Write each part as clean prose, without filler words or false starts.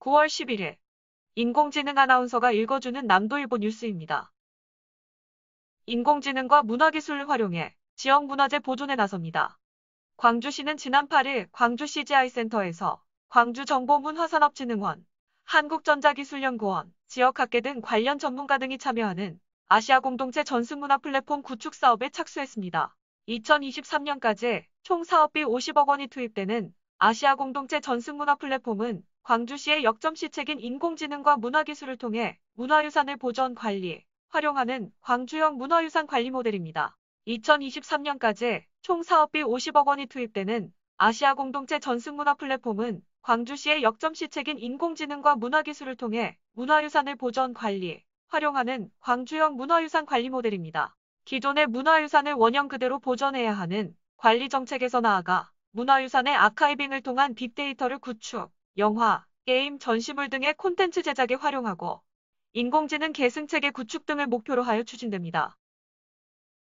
9월 11일 인공지능 아나운서가 읽어주는 남도일보 뉴스입니다. 인공지능과 문화기술을 활용해 지역 문화재 보존에 나섭니다. 광주시는 지난 8일 광주 CGI센터에서 광주정보문화산업진흥원, 한국전자기술연구원, 지역학계 등 관련 전문가 등이 참여하는 아시아 공동체 전승문화 플랫폼 구축 사업에 착수했습니다. 2023년까지 총 사업비 50억 원이 투입되는 아시아 공동체 전승문화 플랫폼은 광주시의 역점 시책인 인공지능과 문화기술을 통해 문화유산을 보존, 관리, 활용하는 광주형 문화유산 관리 모델입니다. 2023년까지 총 사업비 50억 원이 투입되는 아시아 공동체 전승문화 플랫폼은 광주시의 역점 시책인 인공지능과 문화기술을 통해 문화유산을 보존, 관리, 활용하는 광주형 문화유산 관리 모델입니다. 기존의 문화유산을 원형 그대로 보존해야 하는 관리 정책에서 나아가 문화유산의 아카이빙을 통한 빅데이터를 구축, 영화, 게임, 전시물 등의 콘텐츠 제작에 활용하고 인공지능 계승체계 구축 등을 목표로 하여 추진됩니다.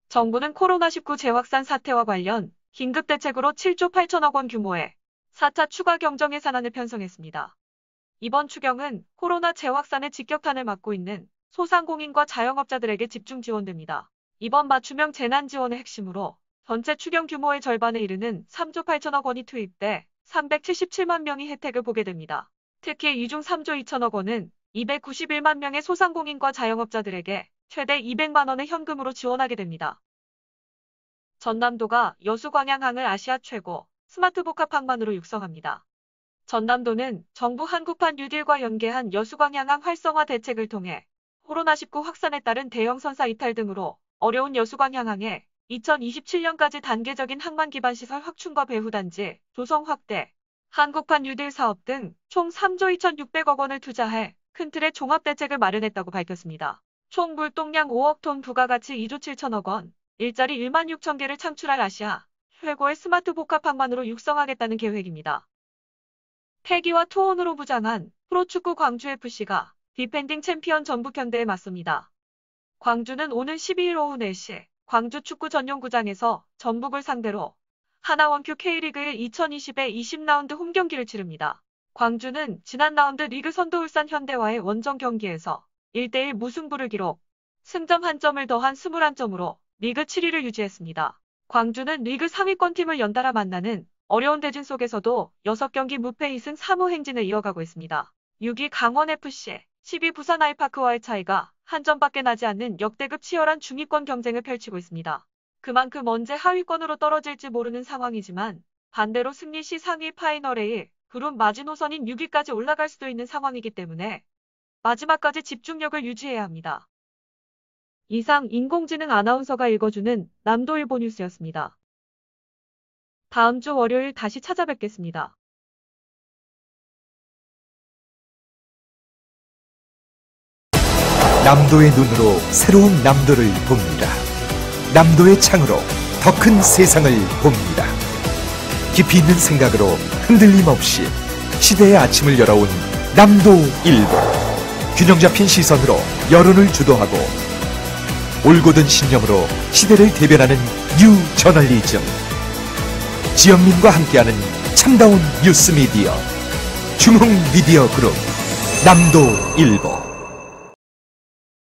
정부는 코로나19 재확산 사태와 관련 긴급대책으로 7조 8천억 원 규모의 4차 추가 경정 예산안을 편성했습니다. 이번 추경은 코로나 재확산의 직격탄을 맞고 있는 소상공인과 자영업자들에게 집중 지원됩니다. 이번 맞춤형 재난지원의 핵심으로 전체 추경 규모의 절반에 이르는 3조 8천억 원이 투입돼 377만 명이 혜택을 보게 됩니다. 특히 이 중 3조 2천억 원은 291만 명의 소상공인과 자영업자들에게 최대 200만 원의 현금으로 지원하게 됩니다. 전남도가 여수광양항을 아시아 최고 스마트 복합항만으로 육성합니다. 전남도는 정부 한국판 뉴딜과 연계한 여수광양항 활성화 대책을 통해 코로나19 확산에 따른 대형 선사 이탈 등으로 어려운 여수광양항에 2027년까지 단계적인 항만 기반 시설 확충과 배후 단지 조성 확대, 한국판 뉴딜 사업 등 총 3조 2,600억 원을 투자해 큰 틀의 종합대책을 마련했다고 밝혔습니다. 총 물동량 5억 톤, 부가가치 2조 7천억 원, 일자리 1만 6천 개를 창출할 아시아 최고의 스마트 복합항만으로 육성하겠다는 계획입니다. 패기와 투혼으로 무장한 프로축구 광주FC가 디펜딩 챔피언 전북현대에 맞섭니다. 광주는 오는 12일 오후 4시 광주 축구 전용구장에서 전북을 상대로 하나원큐 K리그1 2020의 20라운드 홈경기를 치릅니다. 광주는 지난 라운드 리그 선두 울산 현대와의 원정 경기에서 1대1 무승부를 기록, 승점 1점을 더한 21점으로 리그 7위를 유지했습니다. 광주는 리그 상위권 팀을 연달아 만나는 어려운 대진 속에서도 6경기 무패 2승 3무 행진을 이어가고 있습니다. 6위 강원FC, 10위 부산 아이파크와의 차이가 한 점밖에 나지 않는 역대급 치열한 중위권 경쟁을 펼치고 있습니다. 그만큼 언제 하위권으로 떨어질지 모르는 상황이지만 반대로 승리 시 상위 파이널 A, 그룹 마지노선인 6위까지 올라갈 수도 있는 상황이기 때문에 마지막까지 집중력을 유지해야 합니다. 이상 인공지능 아나운서가 읽어주는 남도일보 뉴스였습니다. 다음 주 월요일 다시 찾아뵙겠습니다. 남도의 눈으로 새로운 남도를 봅니다. 남도의 창으로 더 큰 세상을 봅니다. 깊이 있는 생각으로 흔들림 없이 시대의 아침을 열어온 남도일보. 균형 잡힌 시선으로 여론을 주도하고 올곧은 신념으로 시대를 대변하는 뉴 저널리즘. 지역민과 함께하는 참다운 뉴스 미디어. 중흥 미디어 그룹 남도일보.